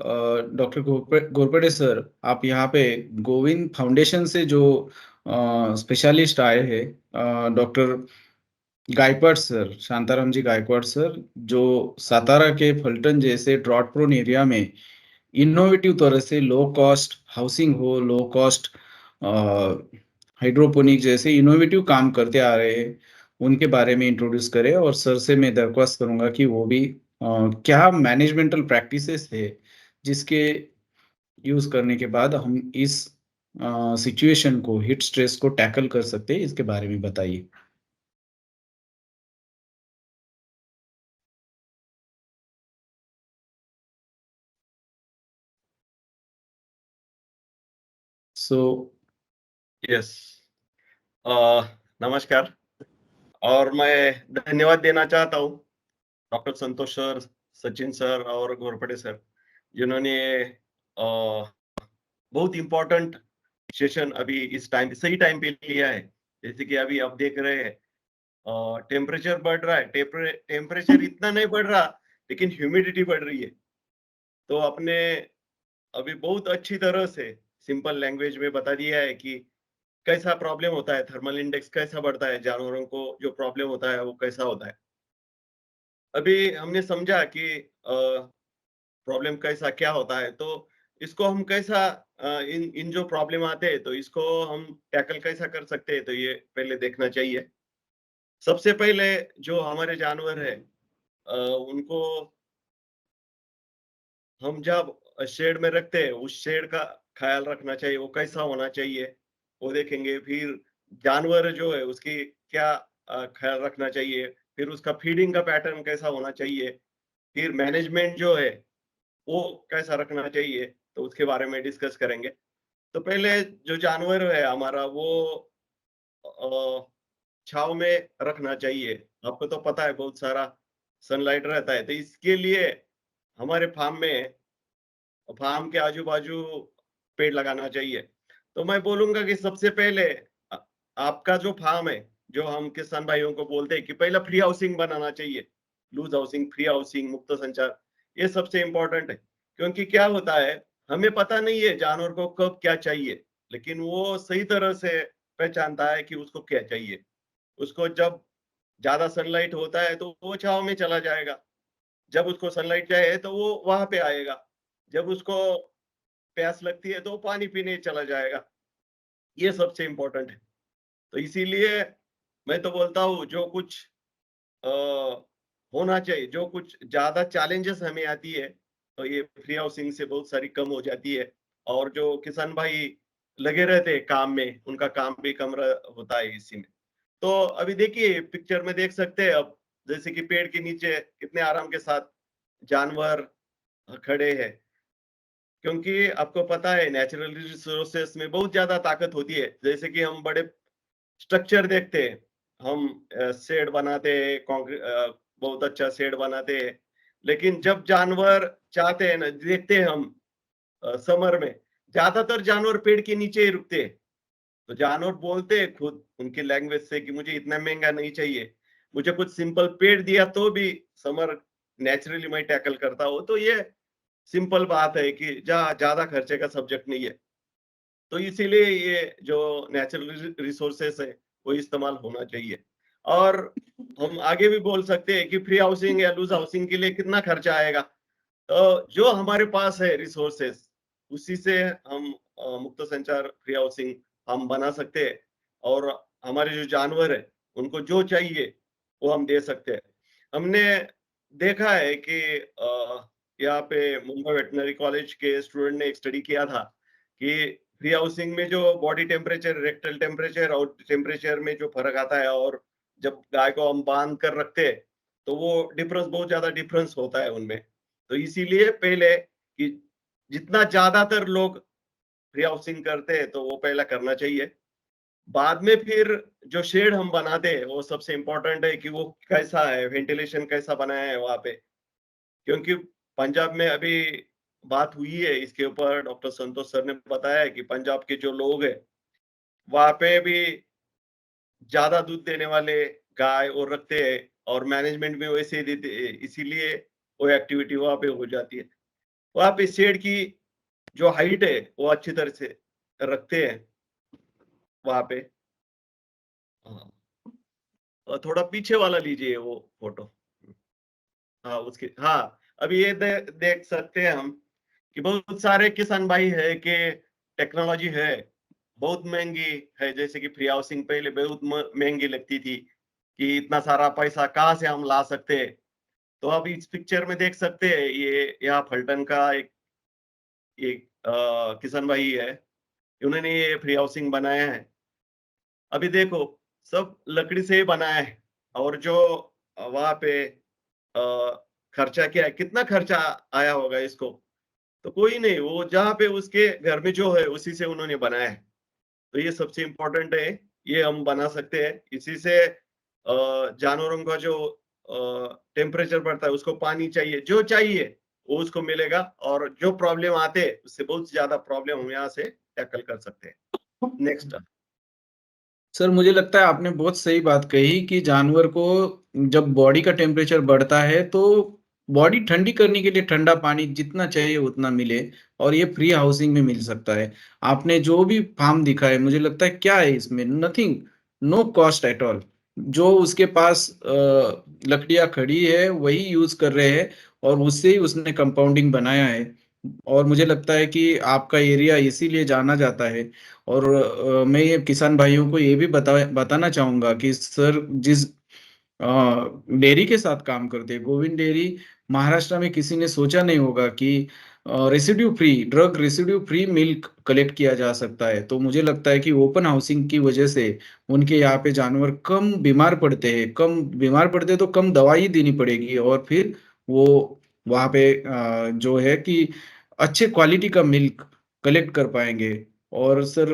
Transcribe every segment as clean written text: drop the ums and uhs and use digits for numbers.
Doctor Ghorpade sir, आप यहाँ पे गोविंद फाउंडेशन से जो स्पेशलिस्ट आए हैं, डॉक्टर गायकवाड़ सर, शांताराम जी गायकवाड़ सर, जो सातारा के फलटन जैसे ड्रॉट प्रोन एरिया में इनोवेटिव तरह से लो कॉस्ट हाउसिंग हो, लो कॉस्ट हाइड्रोपोनिक जैसे इनोवेटिव काम करते आ रहे हैं, उनके बारे में इंट्रोड्यूस करें। और सर से मैं दरख्वास्त करूंगा कि वो भी क्या मैनेजमेंटल प्रैक्टिसेस है जिसके यूज करने के बाद हम इस सिचुएशन को, हिट स्ट्रेस को टैकल कर सकते हैं, इसके बारे में बताइए। So yes. नमस्कार। और मैं धन्यवाद देना चाहता हूँ डॉक्टर संतोष सर, सचिन सर और घोरपड़े सर, जिन्होंने बहुत इम्पोर्टेंट सेशन अभी इस टाइम सही टाइम पे लिया है। जैसे कि अभी आप देख रहे हैं, टेम्परेचर बढ़ रहा है, टेम्परेचर इतना नहीं बढ़ रहा, लेकिन ह्यूमिडिटी बढ़ रही है। तो आपने अभी बहुत अच्छी तरह से सिंपल लैंग्वेज में बता दिया है कि कैसा प्रॉब्लम होता है, थर्मल इंडेक्स कैसा बढ़ता है, जानवरों को जो प्रॉब्लम होता है वो कैसा होता है। अभी हमने समझा कि प्रॉब्लम कैसा क्या होता है, तो इसको हम कैसा इन इन जो प्रॉब्लम आते हैं तो इसको हम टैकल कैसा कर सकते हैं, तो ये पहले देखना चाहिए। सबसे पहले जो हमारे जानवर है, उनको हम जब शेड में रखते हैं उस शेड का ख्याल रखना चाहिए, वो कैसा होना चाहिए वो देखेंगे। फिर जानवर जो है उसकी क्या ख्याल रखना चाहिए, फिर उसका फीडिंग का पैटर्न कैसा होना चाहिए, फिर मैनेजमेंट जो है वो कैसा रखना चाहिए, तो उसके बारे में डिस्कस करेंगे। तो पहले जो जानवर है हमारा वो अ, छाँव में रखना चाहिए। आपको तो पता है बहुत सारा सनलाइट रहता है, तो इसके लिए हमारे फार्म के आजू-बाजू पेड़ लगाना चाहिए। तो मैं बोलूँगा कि सबसे पहले अ, आपका जो फार्म है, जो हम किसान भाइयों को बोलते हैं कि पहला फ्री हाउसिंग बनाना चाहिए। लूज़ हाउसिंग, फ्री हाउसिंग, मुक्त संचार, ये सबसे इम्पोर्टेंट है। क्योंकि क्या होता है, हमें पता नहीं है जानवर को कब क्या चाहिए, लेकिन वो सही तरह से पहचानता है कि उसको क्या चाहिए। उसको जब ज़्यादा सनलाइट होता है तो वो छाँव में चला जाएगा। जब उसको सनलाइट चाहिए तो वो वहाँ पे आएगा। जब उसको प्यास लगती है तो वो पानी पीने चला जाएगा। ये सबसे इम्पोर्टेंट है। तो इसीलिए मैं तो बोलता हूँ जो कुछ अ, होना चाहिए, जो कुछ ज़्यादा चैलेंजेस हमें आती है, तो ये फ्री हाउसिंग से बहुत सारी कम हो जाती है। और जो किसान भाई लगे रहते हैं काम में, उनका काम भी कम होता है इसी में। तो अभी देखिए पिक्चर में देख सकते हैं अब, जैसे कि पेड़ के नीचे कितने आराम के साथ जानवर खड़े हैं। क्योंकि आपको पता है नेचुरल रिसोर्सेस में बहुत ज़्यादा ताकत होती है। जैसे कि हम बड़े स्ट्रक्चर देखते हैं, हम शेड बनाते हैं, बहुत अच्छा शेड बनाते हैं। लेकिन जब जानवर चाहते हैं ना, देखते हैं हम समर में, ज़्यादातर जानवर पेड़ के नीचे ही रुकते हैं। तो जानवर बोलते हैं खुद उनकी लैंग्वेज से कि मुझे इतना महँगा नहीं चाहिए। मुझे कुछ सिंपल पेड़ दिया तो भी समर नेचुरली मैं टैकल करता हूँ। तो ये सिंपल बात है कि ज़्यादा खर्चे का सब्जेक्ट नहीं है। तो इसीलिए ये जो नेचुरल रिसोर्सेस है, वो इस्तेमाल होना चाहिए। और हम आगे भी बोल सकते हैं कि फ्री हाउसिंग या लूज़ हाउसिंग के लिए कितना खर्चा आएगा। तो जो हमारे पास है रिसोर्सेस, उसी से हम मुक्त संचार फ्री हाउसिंग हम बना सकते हैं। और हमारे जो जानवर है, उनको जो चाहिए, वो हम दे सकते हैं। हमने देखा है कि यहाँ पे मुंबई वेटरनरी कॉलेज के स्टूडेंट ने एक स्टडी किया था कि फ्री हाउसिंग में जो बॉडी टेम्परेचर, रेक्टल टेम्परेचर और टेम्परेचर में जो फ़र्क आता है, और जब गाय को हम बाँध कर रखते हैं, तो वो डिफरेंस बहुत ज़्यादा डिफरेंस होता है उनमें। तो इसीलिए पहले कि जितना ज़्यादातर लोग फ्री हाउसिंग करते हैं, तो वो पहला करना चाहिए। बाद में फिर जो शेड हम बनाते हैं, वो सबसे इम्पोर्टेंट है कि वो कैसा है, वेंटिलेशन कैसा बनाया है वहाँ पे। क्योंकि पंजाब में अभी बात हुई है इसके ऊपर, डॉक्टर संतोष सर ने बताया है कि पंजाब के जो लोग हैं, वहाँ पे भी ज़्यादा दूध देने वाले गाय और रखते हैं, और मैनेजमेंट भी वैसे ही देते हैं, इसीलिए वो एक्टिविटी वहाँ पे हो जाती है। वहां पे शेड की जो हाइट है वो अच्छी तरह से रखते हैं वहां पे। हाँ, और थोड़ा पीछे वाला लीजिए वो फोटो। हाँ उसके, हाँ अभी ये देख सकते हैं हम कि बहुत सारे किसान भाई है कि टेक्नोलॉजी है बहुत महंगी है, जैसे कि फ्री हाउसिंग पहले बहुत महंगी लगती थी कि इतना सारा पैसा कहाँ से हम ला सकते हैं। तो आप इस पिक्चर में देख सकते हैं, ये यहाँ फलटन का एक किसान भाई है, उन्होंने ये फ्री हाउसिंग बनाया है। अभी देखो सब लकड़ी से ही बनाया है, और जो वहां पे खर्चा क्या है, कितना खर्चा आया होगा इसको, तो कोई नहीं, वो जहाँ पे उसके घर में जो है उसी से उन्होंने बनाया है। तो ये सबसे इम्पोर्टेंट है, ये हम बना सकते हैं इसी से। जानवरों का जो टेम्परेचर बढ़ता है, उसको पानी चाहिए, जो चाहिए वो उसको मिलेगा, और जो प्रॉब्लम आते हैं उससे बहुत ज्यादा प्रॉब्लम हम यहाँ से टैकल कर सकते हैं। नेक्स्ट। सर मुझे लगता है आपने बहुत सही बात कही कि जानवर को जब बॉडी का टेम्परेचर बढ़ता है तो बॉडी ठंडी करने के लिए ठंडा पानी जितना चाहिए उतना मिले, और ये फ्री हाउसिंग में मिल सकता है। आपने जो भी फार्म दिखाए मुझे लगता है क्या है इसमें, nothing, no cost at all. जो उसके पास लकड़ियां खड़ी है वही यूज कर रहे हैं, और उससे ही उसने कंपाउंडिंग बनाया है। और मुझे लगता है कि आपका एरिया इसीलिए जाना जाता है। और मैं ये किसान भाइयों को ये भी बताना चाहूँगा कि सर जिस डेयरी के साथ काम करते हैं, गोविंद डेयरी, महाराष्ट्र में किसी ने सोचा नहीं होगा कि residue free, drug residue free milk collect किया जा सकता है। तो मुझे लगता है कि ओपन हाउसिंग की वजह से उनके यहाँ पे जानवर कम बीमार पड़ते हैं, कम बीमार पड़ते हैं तो कम दवाई देनी पड़ेगी, और फिर वो वहाँ पे जो है कि अच्छे क्वालिटी का मिल्क कलेक्ट कर पाएंगे। और सर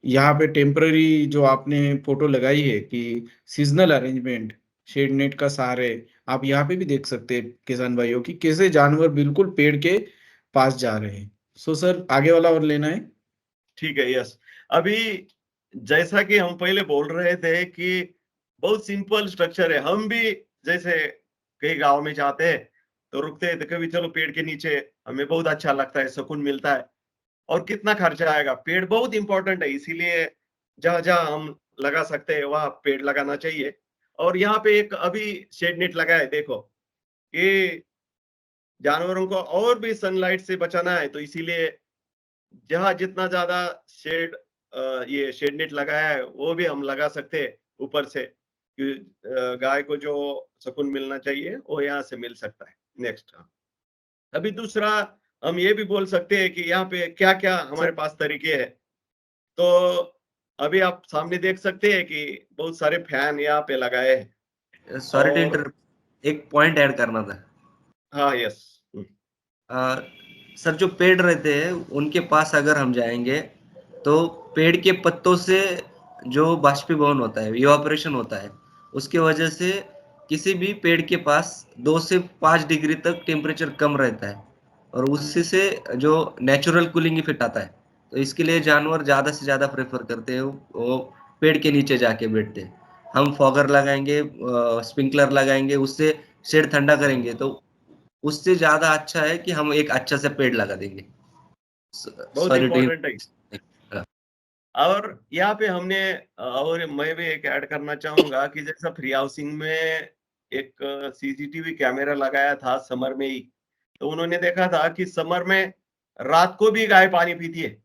यहाँ पे टेम्पररी जो आपने फोटो लगाई है कि सीजनल अरेंजमेंट, शेड नेट का सहारे, आप यहाँ पे भी देख सकते हैं किसान भाइयों की कैसे जानवर बिल्कुल पेड़ के पास जा रहे हैं। सो सर आगे वाला और लेना है। ठीक है, यस। अभी जैसा कि हम पहले बोल रहे थे कि बहुत सिंपल स्ट्रक्चर है, हम भी जैसे कई गांव में जाते हैं तो रुकते हैं, तो कभी चलो पेड़ के नीचे, हमें बहुत अच्छा लगता है, सुकून मिलता है। और कितना खर्चा आएगा, पेड़ बहुत इंपॉर्टेंट है, इसीलिए जहां जहां हम लगा सकते हैं वहां पेड़ लगाना चाहिए। और यहाँ पे एक अभी शेड नेट लगा है, देखो कि जानवरों को और भी सनलाइट से बचाना है, तो इसीलिए जहाँ जितना ज्यादा शेड ये शेड नेट लगाया है वो भी हम लगा सकते हैं ऊपर से, कि गाय को जो सुकून मिलना चाहिए वो यहाँ से मिल सकता है। नेक्स्ट। अभी दूसरा, हम ये भी बोल सकते हैं कि यहाँ पे क्या क्या हमारे सर पास तरीके हैं। तो अभी आप सामने देख सकते हैं कि बहुत सारे फैन यहाँ पे लगाए हैं। सॉरी टू और इंटरप्ट, एक पॉइंट ऐड करना था। हाँ, यस। अ, सर जो पेड़ रहते हैं उनके पास अगर हम जाएंगे तो पेड़ के पत्तों से जो बाष्पीभवन होता है, इवापोरेशन होता है, उसके वजह से किसी भी पेड़ के पास 2 से 5 डिग्री तक टेम्परेचर कम रहता है, और उससे से जो नेचुरल कूलिंग इफेक्ट आता है। तो इसके लिए जानवर ज्यादा से ज्यादा प्रेफर करते हैं वो पेड़ के नीचे जाके बैठते हैं। हम फॉगर लगाएंगे, स्प्रिंकलर लगाएंगे, उससे शेड ठंडा करेंगे, तो उससे ज्यादा अच्छा है कि हम एक अच्छा सा पेड़ लगा देंगे। बहुत सॉरी टू। इंपॉर्टेंट है। और यहाँ पे हमने और मैं भी एक ऐड करना चाहूंगा कि जैसा फ्री हाउसिंग में एक सीसीटीवी कैमरा लगाया था समर में ही, तो उन्होंने देखा था कि समर में रात को भी गाय पानी पीती है।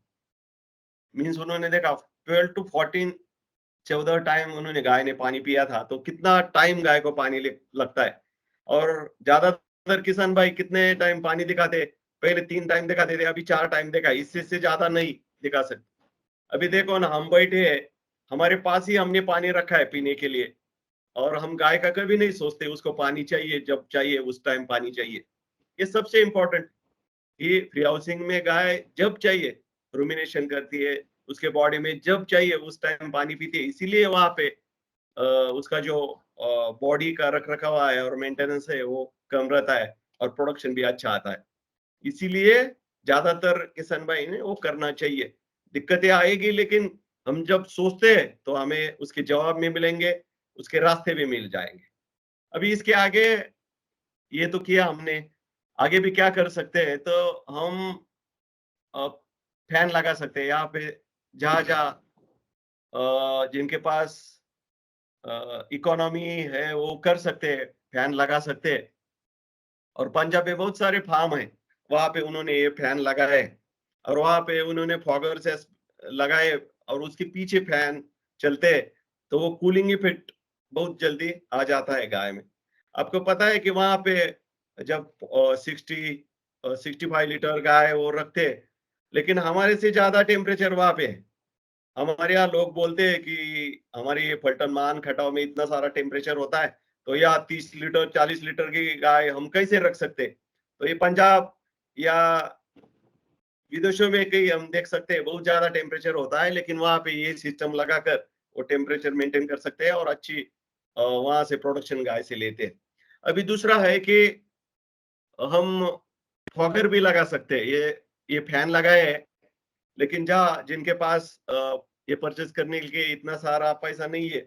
मीन्स उन्होंने देखा 12 to 14, 14 टाइम उन्होंने गाय ने पानी पिया था, तो कितना टाइम गाय को पानी लगता है। और ज्यादातर किसान भाई कितने टाइम पानी दिखाते, पहले 3 टाइम दिखाते थे, अभी 4 टाइम दिखा, इससे से ज्यादा नहीं दिखा सकते। अभी देखो ना, हम बैठे हैं, हमारे पास ही हमने पानी रखा है पीने के लिए, और हम गाय का कभी नहीं सोचते उसको पानी चाहिए, जब चाहिए उस टाइम पानी चाहिए। ये सबसे इम्पोर्टेंट, कि फ्री हाउसिंग में गाय जब चाहिए रूमिनेशन करती है, उसके बॉडी में जब चाहिए उस टाइम पानी पीती है, इसीलिए वहां पे उसका जो बॉडी का रख रखाव है और मेंटेनेंस है वो कम रहता है, और प्रोडक्शन भी अच्छा आता है। इसीलिए ज्यादातर किसान भाई ने वो करना चाहिए। दिक्कतें आएगी, लेकिन हम जब सोचते हैं तो हमें उसके जवाब में मिलेंगे, उसके रास्ते भी मिल जाएंगे। अभी इसके आगे ये तो किया हमने, आगे भी क्या कर सकते हैं, तो हम फैन लगा सकते हैं यहाँ पे, जहाँ जहाँ जिनके पास इकोनॉमी है वो कर सकते हैं, फैन लगा सकते हैं। और पंजाब में बहुत सारे फार्म है, वहां पे उन्होंने ये फैन लगाए और वहां पे उन्होंने फॉगर से लगाए और उसके पीछे फैन चलते हैं, तो वो कूलिंग इफेक्ट बहुत जल्दी आ जाता है गाय में। आपको पता है कि वहां पे जब 65 लीटर गाय वो रखते हैं, लेकिन हमारे से ज्यादा टेम्परेचर वहां पे है। हमारे यहाँ लोग बोलते हैं कि हमारे ये पलटन मान खटाव में इतना सारा टेम्परेचर होता है, तो यहाँ 30 लीटर 40 लीटर की गाय हम कैसे रख सकते? तो ये पंजाब या विदेशों में कहीं हम देख सकते हैं बहुत ज्यादा टेम्परेचर होता है, लेकिन वहां पे ये सिस्टम लगाकर वो टेम्परेचर मेंटेन कर सकते हैं और अच्छी वहां से प्रोडक्शन गाय से लेते हैं। अभी दूसरा है कि हम फॉगर भी लगा सकते हैं। ये फैन लगाए है, लेकिन जहाँ जिनके पास ये परचेज करने के लिए इतना सारा पैसा नहीं है,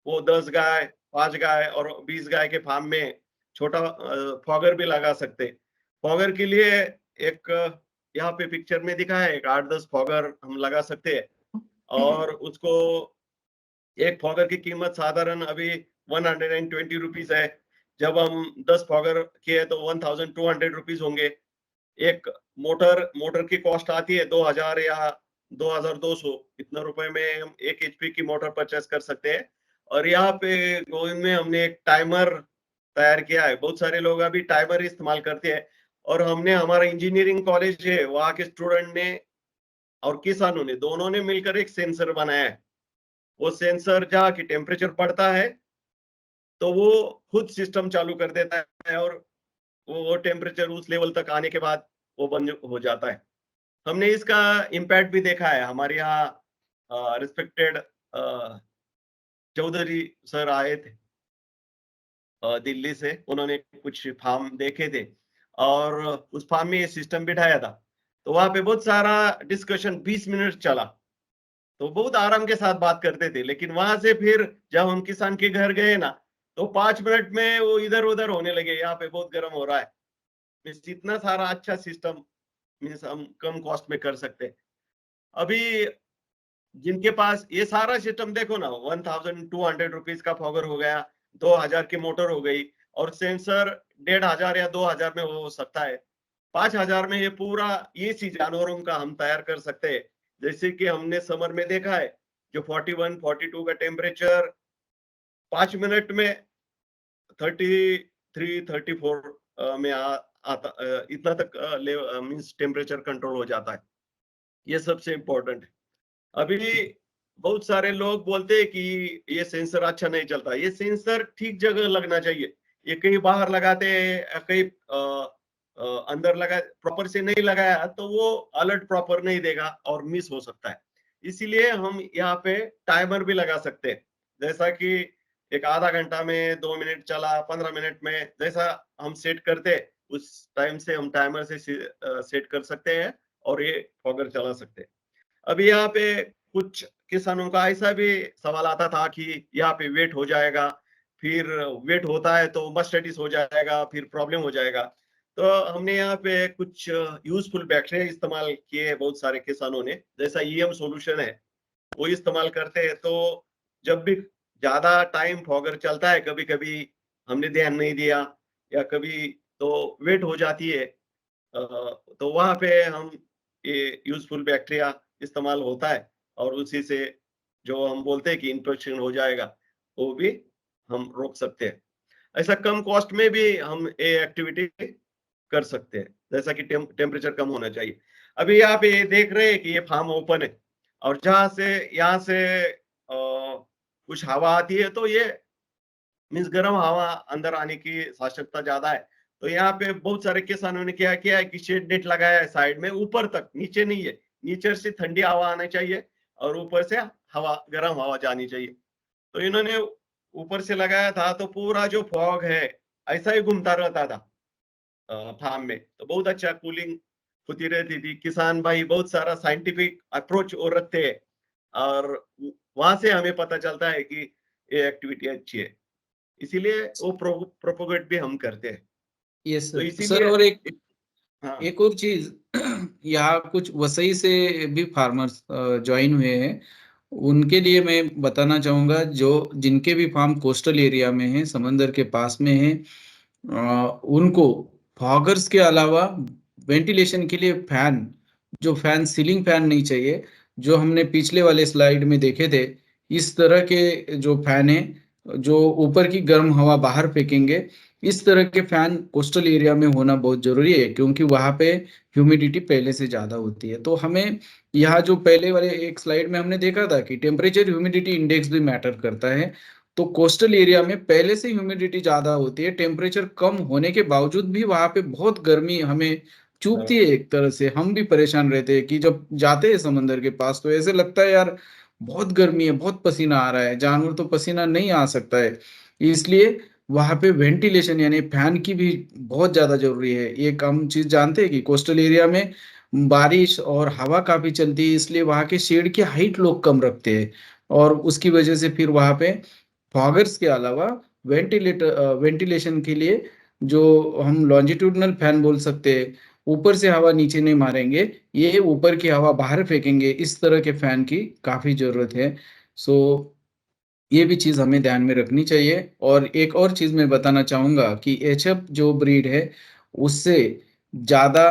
वो 10 गाय 5 गाय और 20 गाय के फार्म में छोटा फॉगर भी लगा सकते। फॉगर के लिए एक यहाँ पे पिक्चर में दिखा है, एक 8-10 फॉगर हम लगा सकते हैं और उसको एक फॉगर की कीमत साधारण अभी 120 रुपीज है। जब हम 10 फॉगर किए तो 1200 रुपीज होंगे। एक मोटर की कॉस्ट आती है 2000 या 2200, इतना रुपए में हम 1 एचपी की मोटर परचेस कर सकते हैं। और यहाँ पे गोविंद में हमने एक टाइमर तैयार किया है। बहुत सारे लोग अभी टाइमर इस्तेमाल करते हैं और हमने हमारा इंजीनियरिंग कॉलेज है, वहाँ के स्टूडेंट ने और किसानों ने दोनों ने मिलकर एक सेंसर बनाया है। वो सेंसर जहाँ की टेम्परेचर पड़ता है तो वो खुद सिस्टम चालू कर देता है और वो टेम्परेचर उस लेवल तक आने के बाद वो बंद हो जाता है। हमने इसका इम्पैक्ट भी देखा है। हमारे यहाँ रिस्पेक्टेड चौधरी सर आए थे दिल्ली से, उन्होंने कुछ फार्म देखे थे और उस फार्म में ये सिस्टम बिठाया था। तो वहां पे बहुत सारा डिस्कशन 20 मिनट चला, तो बहुत आराम के साथ बात करते थे। लेकिन वहां से फिर जब हम किसान के घर गए ना, तो 5 मिनट में वो इधर उधर होने लगे, यहाँ पे बहुत गर्म हो रहा है। मीन्स इतना सारा अच्छा सिस्टम मीन्स हम कम कॉस्ट में कर सकते हैं। अभी जिनके पास ये सारा सिस्टम देखो ना, 1200 रुपीज का फॉगर हो गया, 2000 की मोटर हो गई और सेंसर 1500 या 2000 में हो सकता है। 5000 में ये पूरा इसी जानवरों का हम तैयार कर सकते हैं। जैसे कि हमने समर में देखा है, जो 41 42 का टेम्परेचर 5 मिनट में 33 34 में आता, इतना तक मीन्स टेम्परेचर कंट्रोल हो जाता है। ये सबसे इम्पोर्टेंट है। अभी बहुत सारे लोग बोलते हैं कि ये सेंसर अच्छा नहीं चलता। ये सेंसर ठीक जगह लगना चाहिए। ये कहीं बाहर लगाते हैं, कहीं अंदर लगा, प्रॉपर से नहीं लगाया तो वो अलर्ट प्रॉपर नहीं देगा और मिस हो सकता है। इसीलिए हम यहाँ पे टाइमर भी लगा सकते हैं, जैसा कि एक आधा घंटा में 2 मिनट चला, 15 मिनट में, जैसा हम सेट करते उस टाइम से हम टाइमर से सेट कर सकते हैं और ये फॉगर चला सकते हैं। अभी यहाँ पे कुछ किसानों का ऐसा भी सवाल आता था कि यहाँ पे वेट हो जाएगा, फिर वेट होता है तो मस्टैटिस हो जाएगा, फिर प्रॉब्लम हो जाएगा। तो हमने यहाँ पे कुछ यूजफुल बैक्टीरिया इस्तेमाल किए बहुत सारे किसानों ने, जैसा ईएम सॉल्यूशन है वो इस्तेमाल करते हैं। तो जब भी ज्यादा टाइम फॉगर चलता है, कभी कभी हमने ध्यान नहीं दिया या कभी तो वेट हो जाती है, तो वहां पे हम ये यूजफुल बैक्टीरिया इस्तेमाल होता है और उसी से जो हम बोलते हैं कि इन्फेक्शन हो जाएगा, वो भी हम रोक सकते हैं। ऐसा कम कॉस्ट में भी हम ये एक्टिविटी कर सकते हैं, जैसा कि टेम्परेचर कम होना चाहिए। अभी यहाँ पे ये देख रहे हैं कि ये फार्म ओपन है और जहां से यहाँ से कुछ हवा आती है तो ये मीन्स गर्म हवा अंदर आने की आवश्यकता ज्यादा है। तो यहाँ पे बहुत सारे किसानों ने क्या किया है कि शेड नेट लगाया है साइड में, ऊपर तक, नीचे नहीं है। नीचे से ठंडी हवा आनी चाहिए और ऊपर से हवा, गर्म हवा जानी चाहिए। तो इन्होंने ऊपर से लगाया था तो पूरा जो फॉग है ऐसा ही घूमता रहता था फार्म में, तो बहुत अच्छा कूलिंग होती रहती थी। किसान भाई बहुत सारा साइंटिफिक अप्रोच और रखते हैं और वहां से हमें पता चलता है कि ये एक्टिविटी अच्छी है, इसीलिए वो प्रोपोगेट भी हम करते हैं। यस तो सर। इसीलिए सर और हाँ एक और चीज यहाँ कुछ वसई से भी फार्मर्स ज्वाइन हुए हैं। उनके लिए मैं बताना चाहूंगा, जो जिनके भी फार्म कोस्टल एरिया में है, समंदर के पास में है, उनको फॉगर्स के अलावा वेंटिलेशन के लिए फैन, जो फैन सीलिंग फैन नहीं चाहिए, जो हमने पिछले वाले स्लाइड में देखे थे, इस तरह के जो फैन है जो ऊपर की गर्म हवा बाहर फेंकेंगे, इस तरह के फैन कोस्टल एरिया में होना बहुत जरूरी है, क्योंकि वहां पे ह्यूमिडिटी पहले से ज्यादा होती है। तो हमें यहाँ जो पहले वाले एक स्लाइड में हमने देखा था कि टेम्परेचर ह्यूमिडिटी इंडेक्स भी मैटर करता है। तो कोस्टल एरिया में पहले से ह्यूमिडिटी ज्यादा होती है, टेम्परेचर कम होने के बावजूद भी वहां पे बहुत गर्मी हमें चुभती है। एक तरह से हम भी परेशान रहते हैं कि जब जाते हैं समंदर के पास तो ऐसे लगता है यार बहुत गर्मी है, बहुत पसीना आ रहा है, जानवर तो पसीना नहीं आ सकता है। इसलिए वहां पे वेंटिलेशन यानी फैन की भी बहुत ज्यादा जरूरी है। एक हम चीज जानते हैं कि कोस्टल एरिया में बारिश और हवा काफी चलती है, इसलिए वहां के शेड की हाइट लोग कम रखते हैं, और उसकी वजह से फिर वहां पे फॉगर्स के अलावा वेंटिलेशन के लिए जो हम लॉन्जिट्यूडनल फैन बोल सकते हैं, ऊपर से हवा नीचे नहीं मारेंगे, ये ऊपर की हवा बाहर फेंकेंगे, इस तरह के फैन की काफी जरूरत है। सो ये भी चीज हमें ध्यान में रखनी चाहिए। और एक और चीज मैं बताना चाहूंगा कि एचएफ जो ब्रीड है, उससे ज्यादा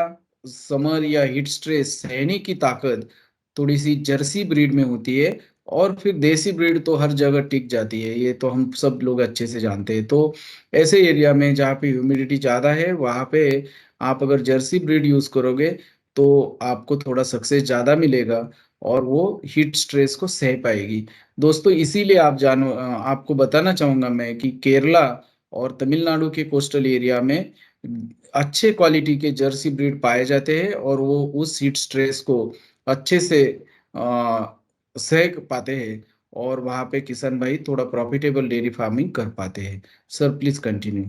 समर या हीट स्ट्रेस सहने की ताकत थोड़ी सी जर्सी ब्रीड में होती है, और फिर देसी ब्रीड तो हर जगह टिक जाती है, ये तो हम सब लोग अच्छे से जानते हैं। तो ऐसे एरिया में जहाँ पे ह्यूमिडिटी ज्यादा है, वहां पे आप अगर जर्सी ब्रीड यूज करोगे तो आपको थोड़ा सक्सेस ज्यादा मिलेगा, और वो हीट स्ट्रेस को सह पाएगी। दोस्तों इसीलिए आपको बताना चाहूंगा मैं कि केरला और तमिलनाडु के कोस्टल एरिया में अच्छे क्वालिटी के जर्सी ब्रीड पाए जाते हैं, और वो उस हीट स्ट्रेस को अच्छे से सह पाते हैं, और वहां पे किसान भाई थोड़ा प्रॉफिटेबल डेयरी फार्मिंग कर पाते हैं। Sir please continue.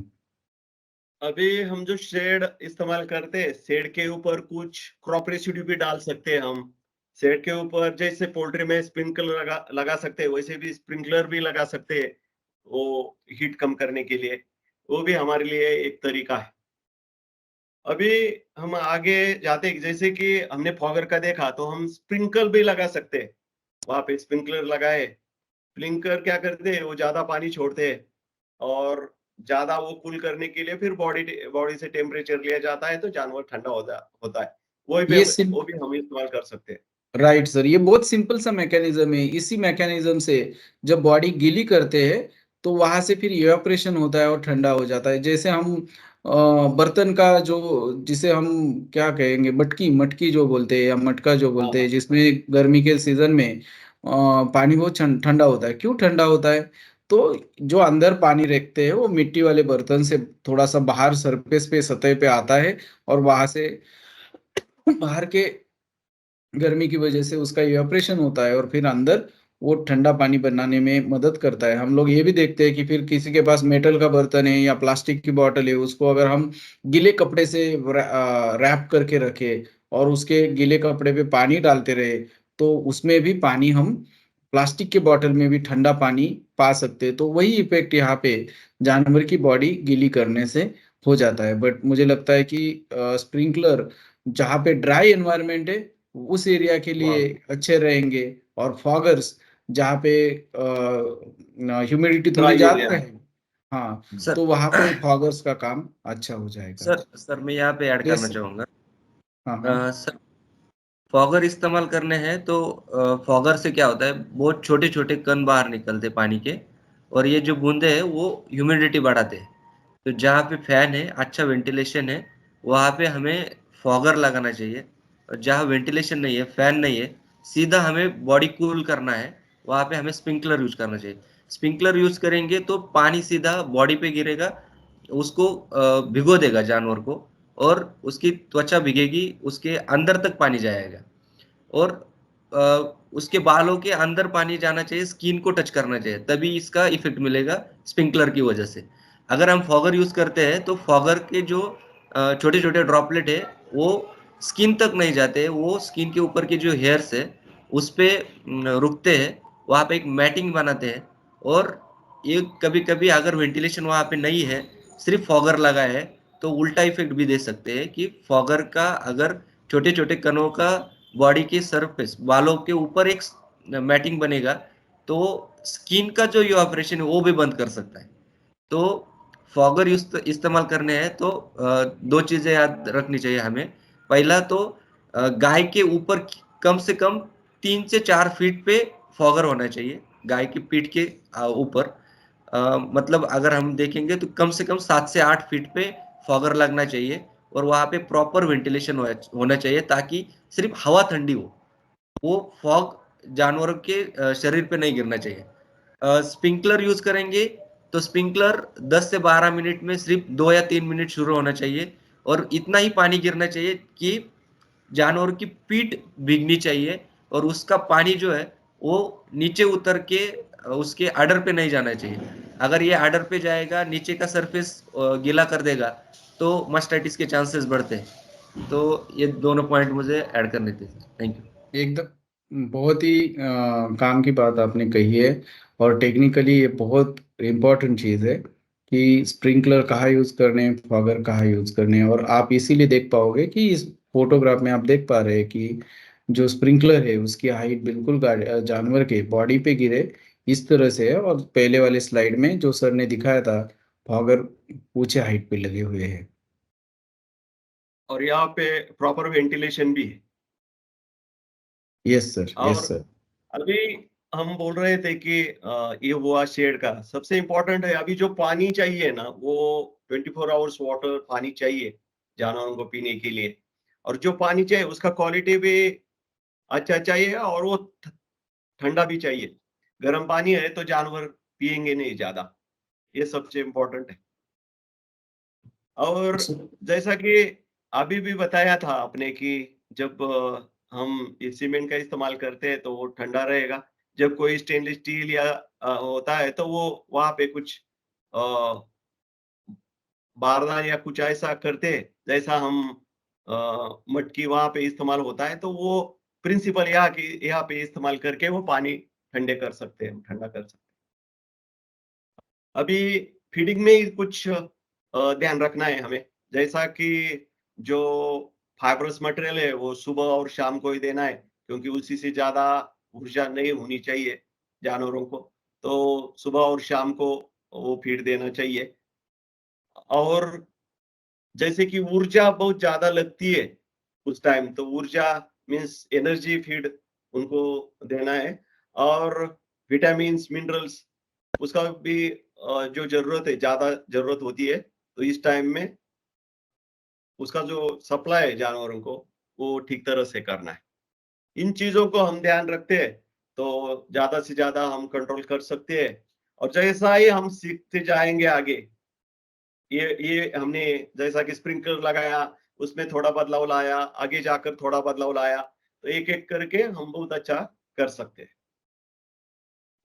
अभी हम जो शेड इस्तेमाल करते हैं, शेड के ऊपर कुछ क्रॉप रेसिड्यू भी डाल सकते हैं हम। शेड के ऊपर जैसे पोल्ट्री में स्प्रिंकलर लगा सकते हैं, वैसे भी स्प्रिंकलर भी लगा सकते हैं, वो हीट कम करने के लिए। वो भी हमारे लिए एक तरीका है। अभी हम आगे जाते हैं, जैसे कि हमने फॉगर का देखा, तो हम स्प्रिंकल भी लगा सकते हैं। वहां पे स्प्रिंकलर लगाए, स्प्रिंकलर क्या करते हैं, वो ज्यादा पानी छोड़ते हैं, और ज्यादा वो कूल करने के लिए फिर बॉडी से टेम्परेचर लिया जाता है, तो जानवर ठंडा होता है। ये वो भी हम इस्तेमाल कर सकते हैं। राइट सर, ये बहुत सिंपल सा मैकेनिज्म है। इसी मैकेनिज्म से जब बॉडी गीली करते हैं तो वहां से फिर इवेपोरेशन होता है और ठंडा हो जाता है। जैसे हम बर्तन का जो, जिसे हम क्या कहेंगे, मटकी मटकी जो बोलते हैं या मटका जो हाँ बोलते हैं, हाँ जिसमें गर्मी के सीजन में पानी बहुत ठंडा होता है। क्यों ठंडा होता है? तो जो अंदर पानी रखते हैं वो मिट्टी वाले बर्तन से थोड़ा सा बाहर सरफेस पे, सतह पे आता है, और वहां से बाहर के गर्मी की वजह से उसका इवेपोरेशन होता है, और फिर अंदर वो ठंडा पानी बनाने में मदद करता है। हम लोग ये भी देखते हैं कि फिर किसी के पास मेटल का बर्तन है या प्लास्टिक की बोतल है, उसको अगर हम गीले कपड़े से रैप करके रखे और उसके गीले कपड़े पे पानी डालते रहे, तो उसमें भी पानी हम प्लास्टिक के बोतल में भी ठंडा पानी पा सकते हैं। तो वही इफेक्ट यहाँ पे जानवर की बॉडी गीली करने से हो जाता है। बट मुझे लगता है कि स्प्रिंकलर जहाँ पे ड्राई एनवायरनमेंट है उस एरिया के लिए हाँ अच्छे रहेंगे, और फॉगर्स जहाँ पे ह्यूमिडिटी थोड़ी ड्राई एरिया ज्यादा में। है, हाँ, सर तो वहां पे फॉगर्स का काम अच्छा हो जाएगा। सर मैं यहाँ पे ऐड यस करना सर। चाहूंगा। हाँ हाँ। सर फॉगर इस्तेमाल करने हैं तो फॉगर से क्या होता है, बहुत छोटे छोटे कण बाहर निकलते पानी के, और ये जो बूंदे हैं वो ह्यूमिडिटी बढ़ाते हैं। तो जहाँ पे फैन है, अच्छा वेंटिलेशन है, वहाँ पे हमें फॉगर लगाना चाहिए। और जहाँ वेंटिलेशन नहीं है, फैन नहीं है, सीधा हमें बॉडी कूल करना है, वहाँ पे हमें स्प्रिंकलर यूज करना चाहिए। स्प्रिंकलर यूज करेंगे तो पानी सीधा बॉडी पे गिरेगा, उसको भिगो देगा जानवर को, और उसकी त्वचा भीगेगी, उसके अंदर तक पानी जाएगा, और उसके बालों के अंदर पानी जाना चाहिए, स्किन को टच करना चाहिए, तभी इसका इफेक्ट मिलेगा स्प्रिंकलर की वजह से। अगर हम फॉगर यूज करते हैं तो फॉगर के जो छोटे छोटे ड्रॉपलेट है वो स्किन तक नहीं जाते, वो स्किन के ऊपर के जो हेयर्स है उस पे रुकते हैं, वहां पे एक मैटिंग बनाते हैं। और ये कभी कभी अगर वेंटिलेशन वहां पे नहीं है, सिर्फ फॉगर लगा है, तो उल्टा इफेक्ट भी दे सकते हैं कि फॉगर का अगर छोटे छोटे कणों का बॉडी के सरफेस बालों के ऊपर एक मैटिंग बनेगा तो स्किन का जो इवापोरेशन है वो भी बंद कर सकता है। तो फॉगर इस्तेमाल करने हैं तो दो चीजें याद रखनी चाहिए हमें। पहला तो गाय के ऊपर कम से कम 3 से 4 फीट पे फॉगर होना चाहिए, गाय की पीठ के ऊपर। मतलब अगर हम देखेंगे तो कम से कम 7 से 8 फीट पे फॉगर लगना चाहिए और वहां पे प्रॉपर वेंटिलेशन होना चाहिए ताकि सिर्फ हवा ठंडी हो, वो फॉग जानवरों के शरीर पे नहीं गिरना चाहिए। स्प्रिंकलर यूज करेंगे तो स्प्रिंकलर 10 से 12 मिनट में सिर्फ 2 या 3 मिनट शुरू होना चाहिए और इतना ही पानी गिरना चाहिए कि जानवर की पीठ भीगनी चाहिए और उसका पानी जो है वो नीचे उतर के उसके आर्डर पे नहीं जाना चाहिए। अगर ये आर्डर पे जाएगा, नीचे का सरफेस गीला कर देगा तो मास्टाइटिस के चांसेस बढ़ते हैं। तो ये दोनों पॉइंट मुझे ऐड करने थे। Thank you. एकदम बहुत ही काम की बात आपने कही है। और टेक्निकली ये बहुत इम्पोर्टेंट चीज़ है कि स्प्रिंकलर कहाँ यूज़ करने हैं, फॉगर कहाँ यूज़ करने हैं। और आप इसीलिए देख पाओगे कि इस फोटोग्राफ में आप देख पा रहे हैं कि जो स्प्रिंकलर है उसकी हाइट बिल्कुल जानवर के बॉडी पे गिरे इस तरह से है। और पहले वाले स्लाइड में जो सर ने दिखाया था, फॉगर ऊंचे हाइट पे लगे हुए हैं। और यहाँ पे प्रॉपर वेंटिलेशन भी है। यस सर, यस और सर। अभी हम बोल रहे थे कि ये हुआ शेड का। सबसे इम्पोर्टेंट है अभी जो पानी चाहिए ना, वो 24 आवर्स वाटर पानी चाहिए जानवरों को पीने के लिए। और जो पानी चाहिए उसका क्वालिटी भी अच्छा चाहिए और वो ठंडा भी चाहिए। गर्म पानी है तो जानवर पिएंगे नहीं ज्यादा, ये सबसे इम्पोर्टेंट है। और जैसा कि अभी भी बताया था आपने कि जब हम ये सीमेंट का इस्तेमाल करते हैं तो वो ठंडा रहेगा। जब कोई स्टेनलेस स्टील या होता है तो वो वहाँ पे कुछ अ, बारदान या कुछ ऐसा करते हैं, जैसा हम मटकी वहाँ पे इस्तेमाल होता है, तो वो प्रिंसिपल यहाँ पे इस्तेमाल करके वो पानी ठंडे कर सकते हैं, ठंडा कर सकते हैं। अभी फीडिंग में ही कुछ ध्यान रखना है हमें, जैसा कि जो फाइब्रस मटेरियल है वो सुबह और शाम को ही देना है, क्योंकि उसी से ज़्यादा ऊर्जा नहीं होनी चाहिए जानवरों को। तो सुबह और शाम को वो फीड देना चाहिए। और जैसे कि ऊर्जा बहुत ज़्यादा लगती है उस टाइम, तो ऊर्जा मीन्स एनर्जी फीड उनको देना है। और विटामिन्स, मिनरल्स उसका भी जो ज़रूरत है, ज़्यादा ज़रूरत होती है, तो इस टाइम में उसका जो सप्लाई है जानवरों को, वो ठीक तरह से करना है। इन चीज़ों को हम ध्यान रखते हैं, तो ज़्यादा से ज़्यादा हम कंट्रोल कर सकते हैं। और जैसा ही हम सीखते जाएँगे आगे, ये हमने जैसा कि स्प्रिंकलर लगाया, उसमें थोड़ा बदलाव लाया, आगे जाकर थोड़ा बदलाव लाया, तो एक-एक करके हम बहुत अच्छा कर सकते हैं।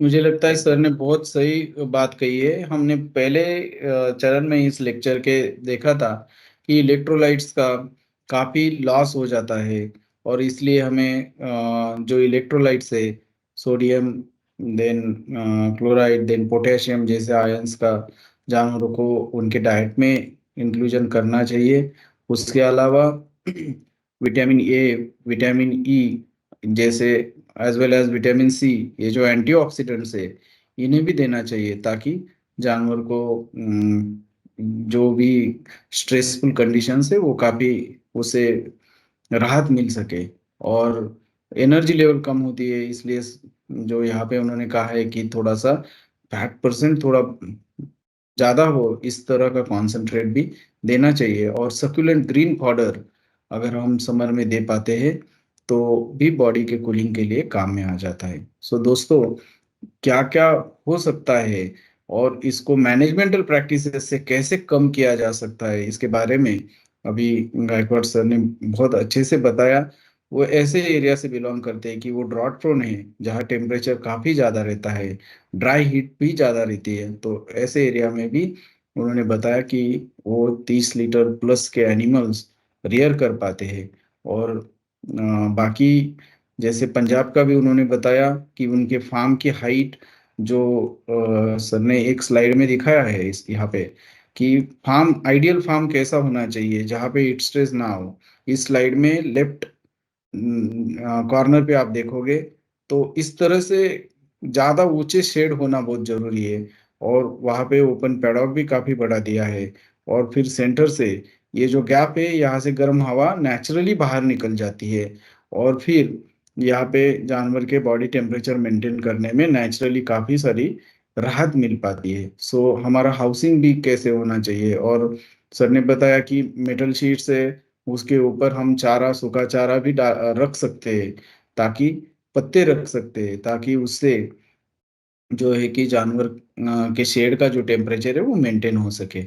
मुझे लगता है थैंक सर यू। ने बहुत सही बात कही है। हमने पहले चरण में इस लेक्चर के देखा था कि इलेक्ट्रोलाइट्स का काफ़ी लॉस हो जाता है। और इसलिए हमें जो इलेक्ट्रोलाइट्स है, sodium, then chloride, then potassium जैसे आयंस का जानवरों को उनके डाइट में इंक्लूजन करना चाहिए। उसके अलावा विटामिन ए, विटामिन ई जैसे as well as vitamin C, ये जो एंटीऑक्सीडेंट्स है इन्हें भी देना चाहिए ताकि जानवर को जो भी स्ट्रेसफुल कंडीशंस है वो काफ़ी उसे राहत मिल सके। और एनर्जी लेवल कम होती है, इसलिए जो यहाँ पे उन्होंने कहा है कि थोड़ा सा फैट परसेंट थोड़ा ज़्यादा हो इस तरह का कॉन्सेंट्रेट भी देना चाहिए। और सक्यूलेंट ग्रीन पाउडर अगर हम समर में दे पाते हैं तो भी बॉडी के कूलिंग के लिए काम में आ जाता है। सो दोस्तों, क्या क्या हो सकता है और इसको मैनेजमेंटल प्रैक्टिसेस से कैसे कम किया जा सकता है, इसके बारे में अभी गायकवाड़ सर ने बहुत अच्छे से बताया। वो ऐसे एरिया से बिलोंग करते हैं कि वो ड्रॉट प्रोन है, जहाँ टेम्परेचर काफ़ी ज़्यादा रहता है, ड्राई हीट भी ज़्यादा रहती है। तो ऐसे एरिया में भी उन्होंने बताया कि वो 30 लीटर प्लस के एनिमल्स रियर कर पाते हैं। और बाकी जैसे पंजाब का भी उन्होंने बताया कि उनके फार्म की हाइट जो सर ने एक स्लाइड में दिखाया है इस यहाँ पे, कि फार्म आइडियल फार्म कैसा होना चाहिए जहाँ पे हीट स्ट्रेस ना हो। इस स्लाइड में लेफ्ट कॉर्नर पे आप देखोगे तो इस तरह से ज़्यादा ऊंचे शेड होना बहुत जरूरी है, और वहाँ पे ओपन पैडॉक भी काफी बड़ा दिया है। और फिर सेंटर से ये जो गैप है यहाँ से गर्म हवा नेचुरली बाहर निकल जाती है, और फिर यहाँ पे जानवर के बॉडी टेम्परेचर मेंटेन करने में नेचुरली काफी सारी राहत मिल पाती है। सो हमारा हाउसिंग भी कैसे होना चाहिए, और सर ने बताया कि मेटल शीट से उसके ऊपर हम चारा, सूखा चारा भी रख सकते हैं, ताकि पत्ते रख सकते हैं, ताकि उससे जो है कि जानवर के शेड का जो टेम्परेचर है वो मेंटेन हो सके।